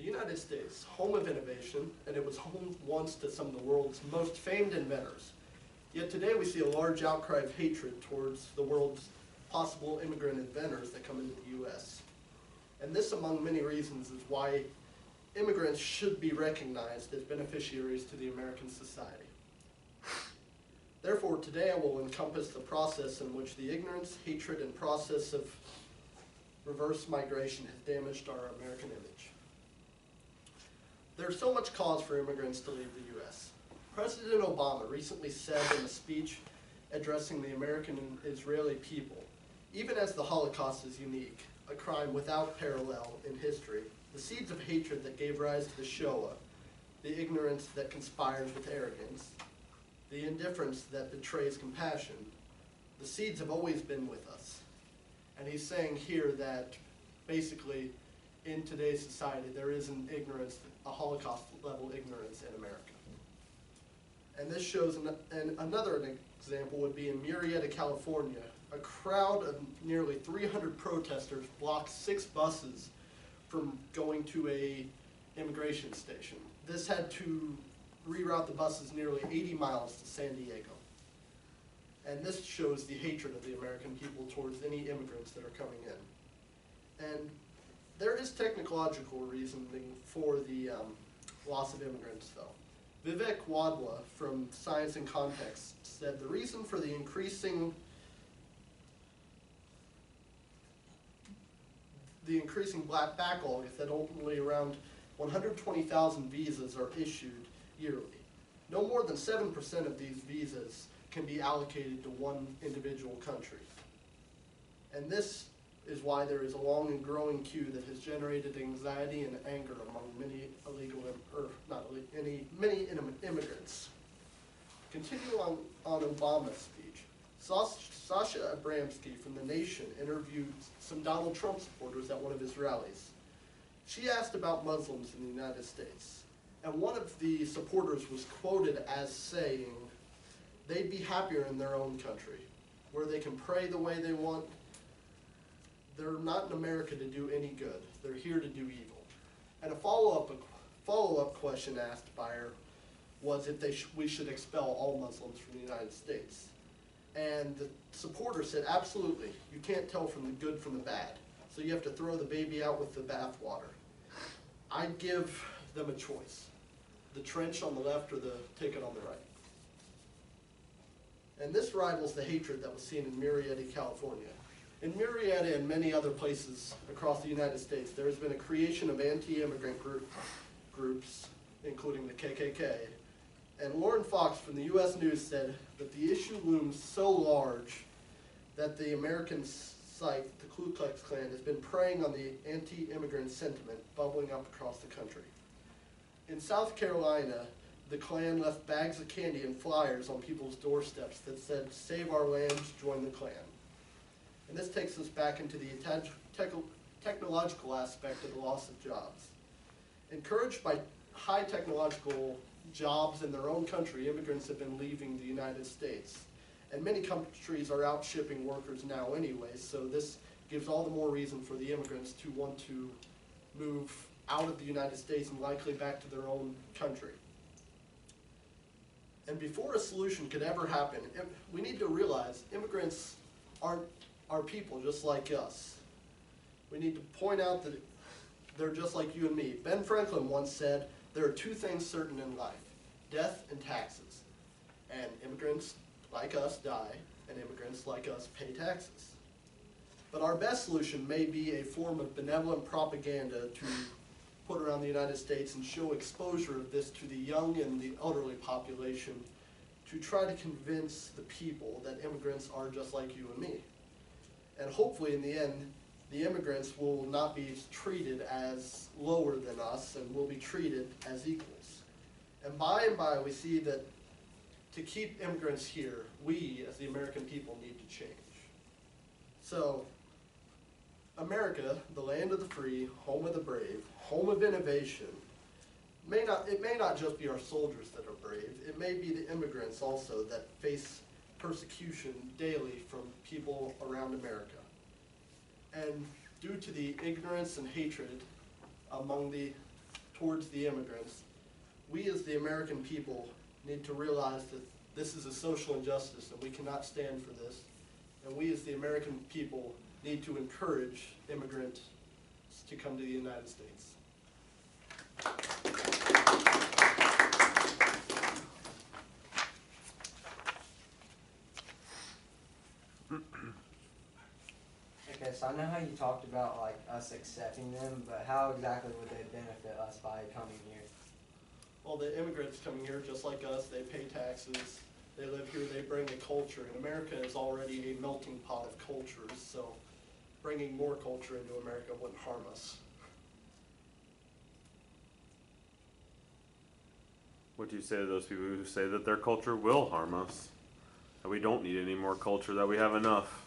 The United States, home of innovation, and it was home once to some of the world's most famed inventors. Yet today we see a large outcry of hatred towards the world's possible immigrant inventors that come into the U.S. And this, among many reasons, is why immigrants should be recognized as beneficiaries to the American society. Therefore, today I will encompass the process in which the ignorance, hatred, and process of reverse migration has damaged our American image. There's so much cause for immigrants to leave the U.S. President Obama recently said in a speech addressing the American and Israeli people, even as the Holocaust is unique, a crime without parallel in history, the seeds of hatred that gave rise to the Shoah, the ignorance that conspires with arrogance, the indifference that betrays compassion, the seeds have always been with us. And he's saying here that basically in today's society there is an ignorance, a Holocaust level ignorance in America. And this shows, another example would be in Murrieta, California. A crowd of nearly 300 protesters blocked 6 buses from going to a immigration station. This had to reroute the buses nearly 80 miles to San Diego. And this shows the hatred of the American people towards any immigrants that are coming in. And there is technological reasoning for the loss of immigrants, though. Vivek Wadhwa from Science and Context said the reason for the increasing black backlog is that only around 120,000 visas are issued yearly. No more than 7% of these visas can be allocated to one individual country. And this is why there is a long and growing queue that has generated anxiety and anger among many many immigrants. Continuing on Obama's speech, Sasha Abramsky from The Nation interviewed some Donald Trump supporters at one of his rallies. She asked about Muslims in the United States, and one of the supporters was quoted as saying they'd be happier in their own country, where they can pray the way they want. They're not in America to do any good. They're here to do evil. And a follow-up question asked by her was if we should expel all Muslims from the United States. And the supporter said, absolutely. You can't tell from the good from the bad. So you have to throw the baby out with the bathwater. I'd give them a choice. The trench on the left or the ticket on the right. And this rivals the hatred that was seen in Murrieta, California. In Murrieta and many other places across the United States, there has been a creation of anti-immigrant groups, including the KKK. And Lauren Fox from the U.S. News said that the issue looms so large that the American site, the Ku Klux Klan, has been preying on the anti-immigrant sentiment bubbling up across the country. In South Carolina, the Klan left bags of candy and flyers on people's doorsteps that said, "Save our land, join the Klan." And this takes us back into the technological aspect of the loss of jobs. Encouraged by high technological jobs in their own country, immigrants have been leaving the United States. And many countries are out shipping workers now anyway, so this gives all the more reason for the immigrants to want to move out of the United States and likely back to their own country. And before a solution could ever happen, we need to realize immigrants aren't are people just like us. We need to point out that they're just like you and me. Ben Franklin once said, there are 2 things certain in life, death and taxes. And immigrants like us die, and immigrants like us pay taxes. But our best solution may be a form of benevolent propaganda to put around the United States and show exposure of this to the young and the elderly population to try to convince the people that immigrants are just like you and me. And hopefully in the end, the immigrants will not be treated as lower than us and will be treated as equals. And by, we see that to keep immigrants here, we as the American people need to change. So, America, the land of the free, home of the brave, home of innovation, it may not just be our soldiers that are brave, it may be the immigrants also that face persecution daily from people around America. And due to the ignorance and hatred among the towards the immigrants, we as the American people need to realize that this is a social injustice and we cannot stand for this. And we as the American people need to encourage immigrants to come to the United States. Okay, so I know how you talked about like us accepting them, but how exactly would they benefit us by coming here? Well, the immigrants coming here, just like us, they pay taxes, they live here, they bring a culture, and America is already a melting pot of cultures, so bringing more culture into America wouldn't harm us. What do you say to those people who say that their culture will harm us? That we don't need any more culture, that we have enough?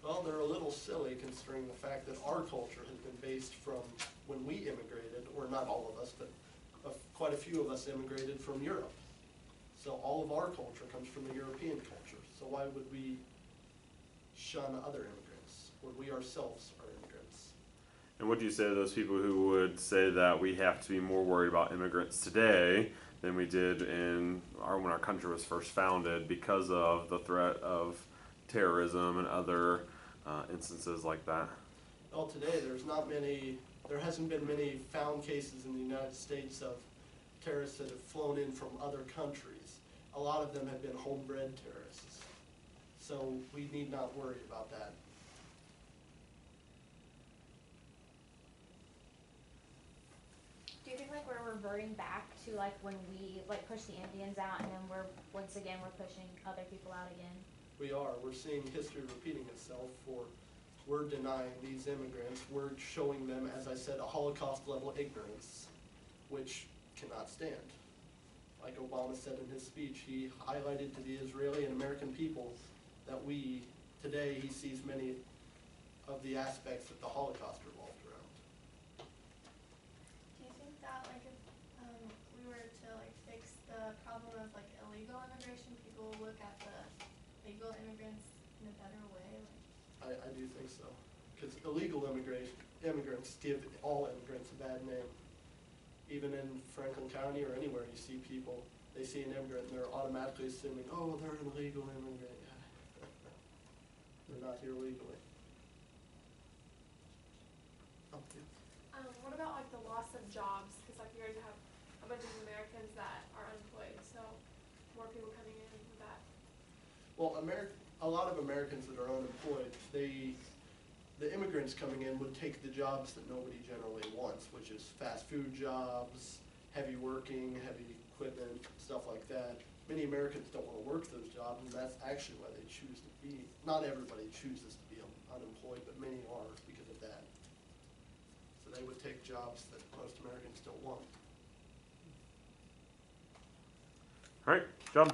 Well, they're a little silly considering the fact that our culture has been based from when we immigrated, or not all of us, but quite a few of us immigrated from Europe. So all of our culture comes from the European culture. So why would we shun other immigrants when we ourselves are immigrants? And what do you say to those people who would say that we have to be more worried about immigrants today than we did when our country was first founded because of the threat of terrorism and other instances like that? Well, today there hasn't been many found cases in the United States of terrorists that have flown in from other countries. A lot of them have been homebred terrorists. So we need not worry about that. Do you think like we're reverting back to like when we like pushed the Indians out and then we're pushing other people out again? We are. We're seeing history repeating itself we're denying these immigrants. We're showing them, as I said, a Holocaust level ignorance, which cannot stand. Like Obama said in his speech, he highlighted to the Israeli and American people that today he sees many of the aspects that the Holocaust revolved around. Do you think that like if we were to like fix the problem of like illegal immigration, people will look at the legal immigrants in a better way? I do think so. Because illegal immigrants give all immigrants a bad name. Even in Franklin County or anywhere you see people, they see an immigrant and they're automatically assuming, oh, they're an illegal immigrant. They're not here legally. What about like the loss of jobs? Because like you guys have a bunch of Americans that are unemployed, so more people coming in with that. Well, a lot of Americans that are unemployed, the immigrants coming in would take the jobs that nobody generally wants, which is fast food jobs, heavy working, heavy equipment, stuff like that. Many Americans don't want to work those jobs, and that's actually why they choose to be. Not everybody chooses to be unemployed, but many are because of that. So they would take jobs that most Americans don't want. All right, job.